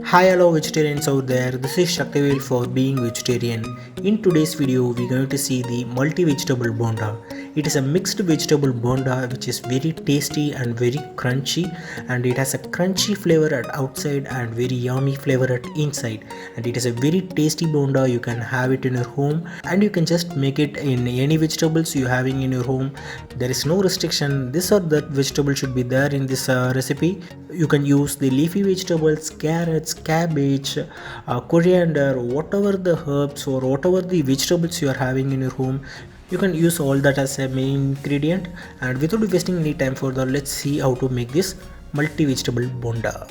Hi, hello vegetarians out there. This is Shaktivel for being vegetarian. In today's video, we're going to see the multi-vegetable bonda. It is a mixed vegetable bonda which is very tasty and very crunchy, and it has a crunchy flavor at outside and very yummy flavor at inside. And it is a very tasty bonda. You can have it in your home and you can just make it in any vegetables you having in your home. There is no restriction. This or that vegetable should be there in this recipe. You can use the leafy vegetables, carrots, cabbage, coriander, whatever the herbs or whatever the vegetables you are having in your home. You can use all that as a main ingredient. And without wasting any time further, let's see how to make this multi vegetable bonda.